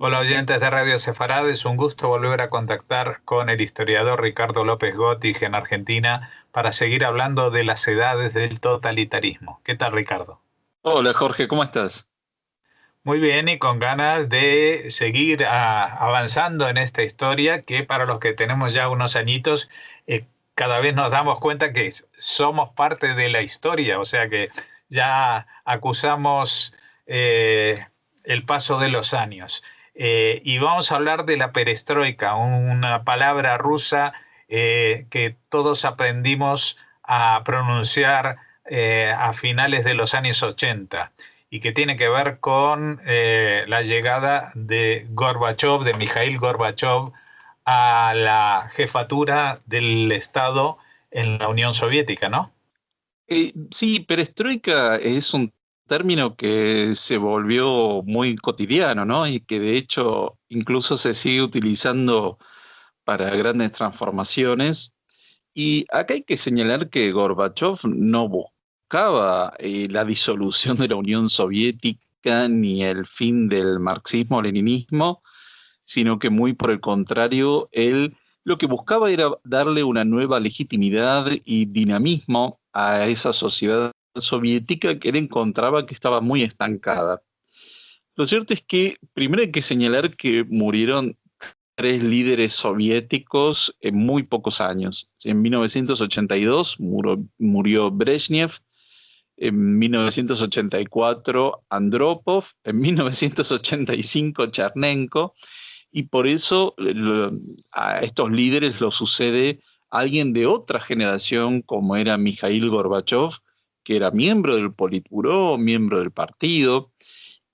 Hola oyentes de Radio Sefarad, es un gusto volver a contactar con el historiador Ricardo López Gottig en Argentina para seguir hablando de las edades del totalitarismo. ¿Qué tal, Ricardo? Hola Jorge, ¿cómo estás? Muy bien, y con ganas de seguir avanzando en esta historia que para los que tenemos ya unos añitos, cada vez nos damos cuenta que somos parte de la historia, o sea que ya acusamos el paso de los años. Y vamos a hablar de la perestroika, una palabra rusa que todos aprendimos a pronunciar a finales de los años 80 y que tiene que ver con la llegada de Gorbachev, de Mikhail Gorbachev, a la jefatura del Estado en la Unión Soviética, ¿no? Sí, perestroika es un término que se volvió muy cotidiano, ¿no? Y que de hecho incluso se sigue utilizando para grandes transformaciones. Y acá hay que señalar que Gorbachev no buscaba la disolución de la Unión Soviética ni el fin del marxismo-leninismo, sino que muy por el contrario, él lo que buscaba era darle una nueva legitimidad y dinamismo a esa sociedad soviética que él encontraba que estaba muy estancada. Lo cierto es que primero hay que señalar que murieron tres líderes soviéticos en muy pocos años. En 1982 murió Brezhnev, en 1984 Andropov, en 1985 Chernenko, y por eso a estos líderes lo sucede alguien de otra generación como era Mikhail Gorbachev, que era miembro del Politburó, miembro del partido,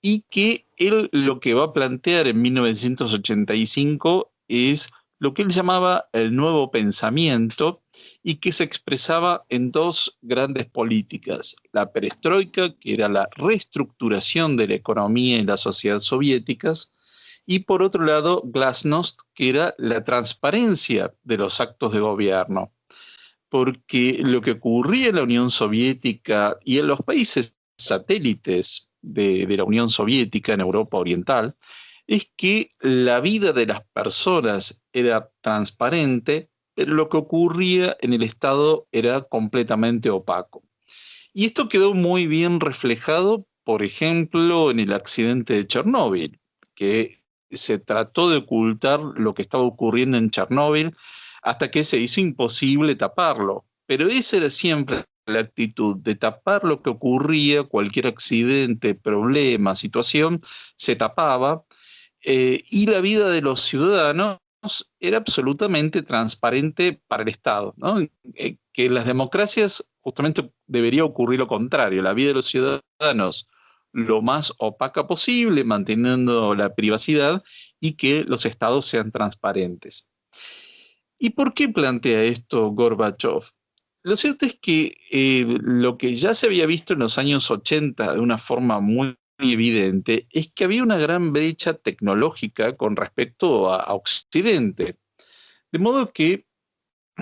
y que él lo que va a plantear en 1985 es lo que él llamaba el nuevo pensamiento y que se expresaba en dos grandes políticas: la perestroika, que era la reestructuración de la economía y la sociedad soviéticas, y por otro lado, glasnost, que era la transparencia de los actos de gobierno. Porque lo que ocurría en la Unión Soviética y en los países satélites de la Unión Soviética en Europa Oriental es que la vida de las personas era transparente, pero lo que ocurría en el Estado era completamente opaco. Y esto quedó muy bien reflejado, por ejemplo, en el accidente de Chernóbil, que se trató de ocultar lo que estaba ocurriendo en Chernóbil hasta que se hizo imposible taparlo. Pero esa era siempre la actitud de tapar lo que ocurría, cualquier accidente, problema, situación, se tapaba, y la vida de los ciudadanos era absolutamente transparente para el Estado, ¿no? Que en las democracias justamente debería ocurrir lo contrario: la vida de los ciudadanos lo más opaca posible, manteniendo la privacidad, y que los estados sean transparentes. ¿Y por qué plantea esto Gorbachev? Lo cierto es que lo que ya se había visto en los años 80 de una forma muy evidente es que había una gran brecha tecnológica con respecto a Occidente. De modo que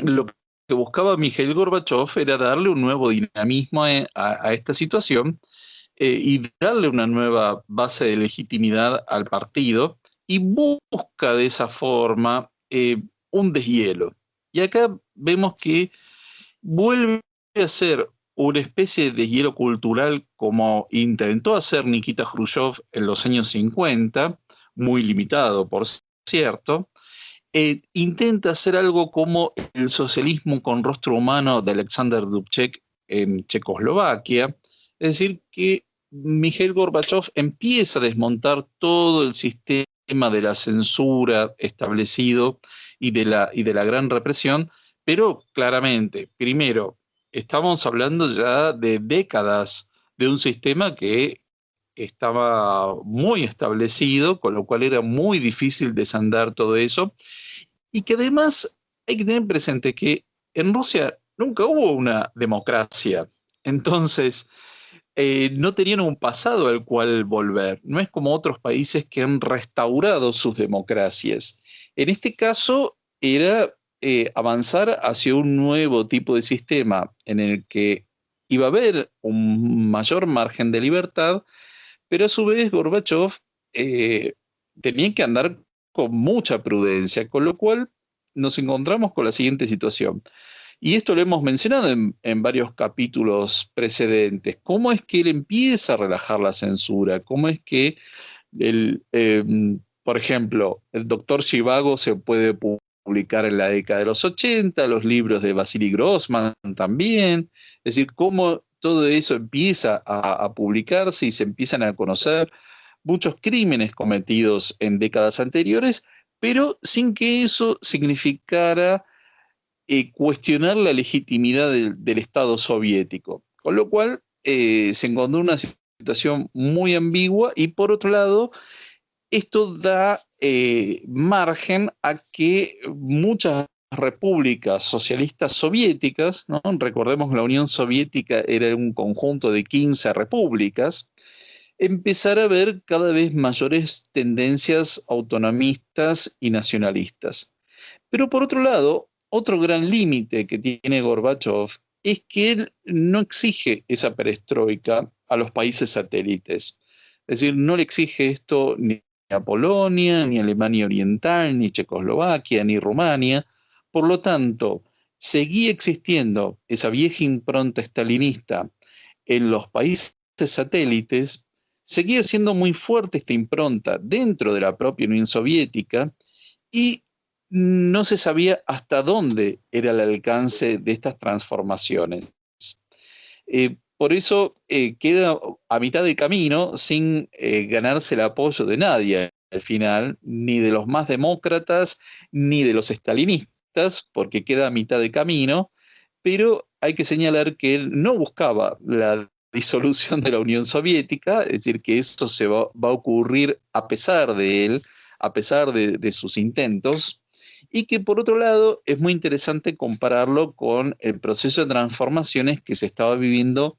lo que buscaba Mikhail Gorbachev era darle un nuevo dinamismo a esta situación, y darle una nueva base de legitimidad al partido, y busca de esa forma un deshielo. Y acá vemos que vuelve a ser una especie de deshielo cultural como intentó hacer Nikita Khrushchev en los años 50, muy limitado, por cierto. Intenta hacer algo como el socialismo con rostro humano de Alexander Dubček en Checoslovaquia. Es decir, que Mikhail Gorbachev empieza a desmontar todo el sistema de la censura establecido y de la gran represión, pero claramente, primero, estamos hablando ya de décadas de un sistema que estaba muy establecido, con lo cual era muy difícil desandar todo eso, y que además hay que tener presente que en Rusia nunca hubo una democracia. Entonces, no tenían un pasado al cual volver. No es como otros países que han restaurado sus democracias. En este caso, era avanzar hacia un nuevo tipo de sistema en el que iba a haber un mayor margen de libertad, pero a su vez Gorbachev tenían que andar con mucha prudencia, con lo cual nos encontramos con la siguiente situación. Y esto lo hemos mencionado en varios capítulos precedentes. ¿Cómo es que él empieza a relajar la censura? ¿Cómo es que, el, eh, por ejemplo, el doctor Zhivago se puede publicar en la década de los 80, los libros de Vasily Grossman también? Es decir, cómo todo eso empieza a publicarse y se empiezan a conocer muchos crímenes cometidos en décadas anteriores, pero sin que eso significara cuestionar la legitimidad del Estado soviético. Con lo cual se encontró una situación muy ambigua y por otro lado, esto da margen a que muchas repúblicas socialistas soviéticas, ¿no? Recordemos que la Unión Soviética era un conjunto de 15 repúblicas, empezar a ver cada vez mayores tendencias autonomistas y nacionalistas. Pero por otro lado, otro gran límite que tiene Gorbachev es que él no exige esa perestroika a los países satélites. Es decir, no le exige esto ni a Polonia, ni a Alemania Oriental, ni Checoslovaquia, ni Rumania. Por lo tanto, seguía existiendo esa vieja impronta estalinista en los países satélites, seguía siendo muy fuerte esta impronta dentro de la propia Unión Soviética y no se sabía hasta dónde era el alcance de estas transformaciones. Por eso queda a mitad de camino sin ganarse el apoyo de nadie al final, ni de los más demócratas, ni de los estalinistas, porque queda a mitad de camino, pero hay que señalar que él no buscaba la disolución de la Unión Soviética, es decir, que eso va a ocurrir a pesar de él, a pesar de sus intentos, y que por otro lado es muy interesante compararlo con el proceso de transformaciones que se estaba viviendo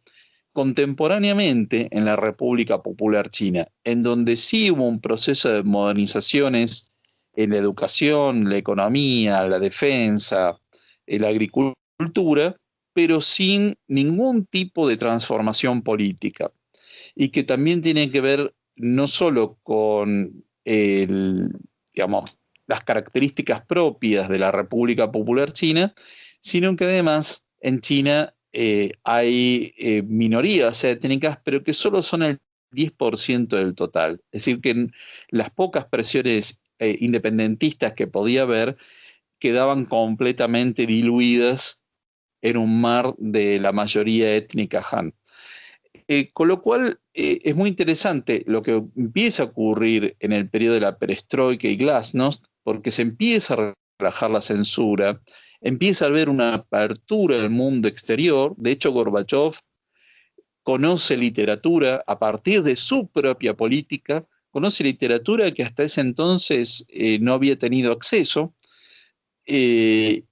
contemporáneamente en la República Popular China, en donde sí hubo un proceso de modernizaciones en la educación, la economía, la defensa, la agricultura, pero sin ningún tipo de transformación política. Y que también tiene que ver no solo con digamos, las características propias de la República Popular China, sino que además en China hay minorías étnicas, pero que solo son el 10% del total. Es decir, que las pocas presiones independentistas que podía haber quedaban completamente diluidas en un mar de la mayoría étnica Han. Con lo cual es muy interesante lo que empieza a ocurrir en el periodo de la perestroika y glasnost, porque se empieza a relajar la censura, empieza a haber una apertura del mundo exterior. De hecho, Gorbachev conoce literatura a partir de su propia política, conoce literatura que hasta ese entonces no había tenido acceso, y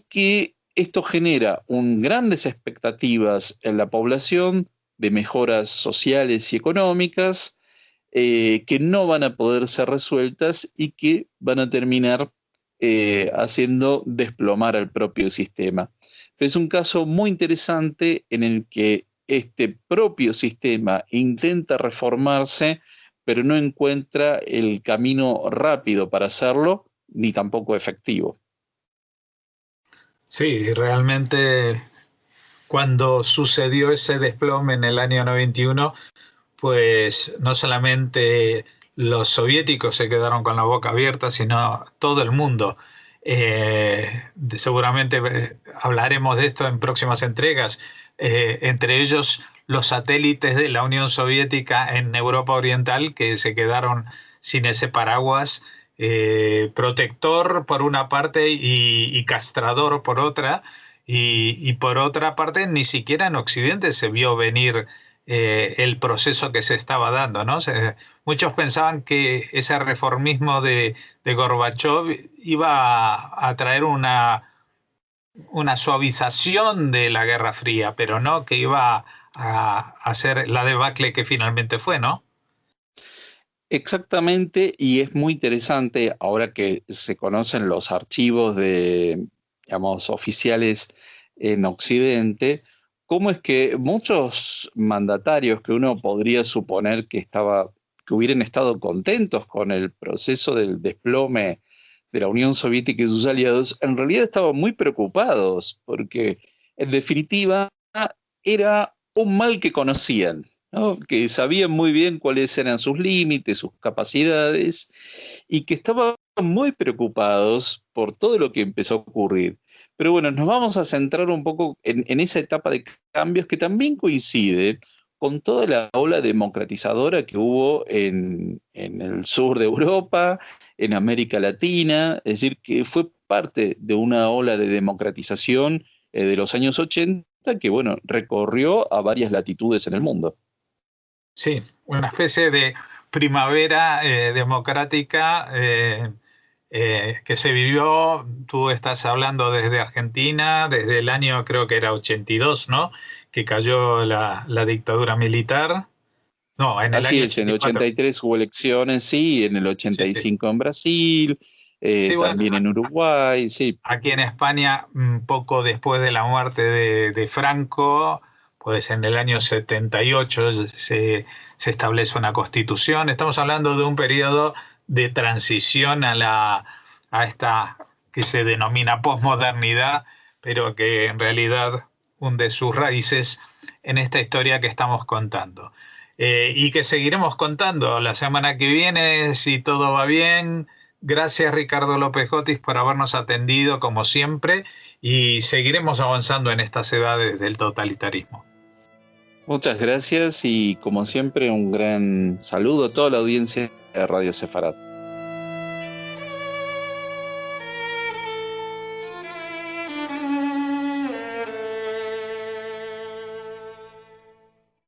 que esto genera grandes expectativas en la población de mejoras sociales y económicas que no van a poder ser resueltas y que van a terminar haciendo desplomar al propio sistema. Pero es un caso muy interesante en el que este propio sistema intenta reformarse, pero no encuentra el camino rápido para hacerlo, ni tampoco efectivo. Sí, realmente cuando sucedió ese desplome en el año 91, pues no solamente los soviéticos se quedaron con la boca abierta, sino todo el mundo. Seguramente hablaremos de esto en próximas entregas, entre ellos los satélites de la Unión Soviética en Europa Oriental, que se quedaron sin ese paraguas protector por una parte y castrador por otra. Y por otra parte, ni siquiera en Occidente se vio venir el proceso que se estaba dando, ¿no? Muchos pensaban que ese reformismo de Gorbachev iba a traer una suavización de la Guerra Fría, pero no que iba a hacer la debacle que finalmente fue, ¿no? Exactamente, y es muy interesante ahora que se conocen los archivos digamos, oficiales en Occidente, cómo es que muchos mandatarios que uno podría suponer que estaba que hubieran estado contentos con el proceso del desplome de la Unión Soviética y sus aliados, en realidad estaban muy preocupados, porque en definitiva era un mal que conocían, ¿no? Que sabían muy bien cuáles eran sus límites, sus capacidades, y que estaban muy preocupados por todo lo que empezó a ocurrir. Pero bueno, nos vamos a centrar un poco en esa etapa de cambios que también coincide con toda la ola democratizadora que hubo en el sur de Europa, en América Latina, es decir, que fue parte de una ola de democratización de los años 80 que, bueno, recorrió a varias latitudes en el mundo. Sí, una especie de primavera democrática que se vivió, tú estás hablando desde Argentina, desde el año creo que era 82, ¿no? Que cayó la dictadura militar. No, en el Así año es, en el 84. 83 hubo elecciones, sí, en el Sí, sí. 85 en Brasil, Sí, bueno, también en Uruguay, sí. aquí en España, un poco después de la muerte de Franco, pues en el año 78 se establece una constitución. Estamos hablando de un periodo de transición a esta que se denomina posmodernidad, pero que en realidad hunde sus raíces en esta historia que estamos contando. Y que seguiremos contando la semana que viene, si todo va bien. Gracias Ricardo López Otis por habernos atendido como siempre y seguiremos avanzando en estas edades del totalitarismo. Muchas gracias y como siempre un gran saludo a toda la audiencia de Radio Sefarad.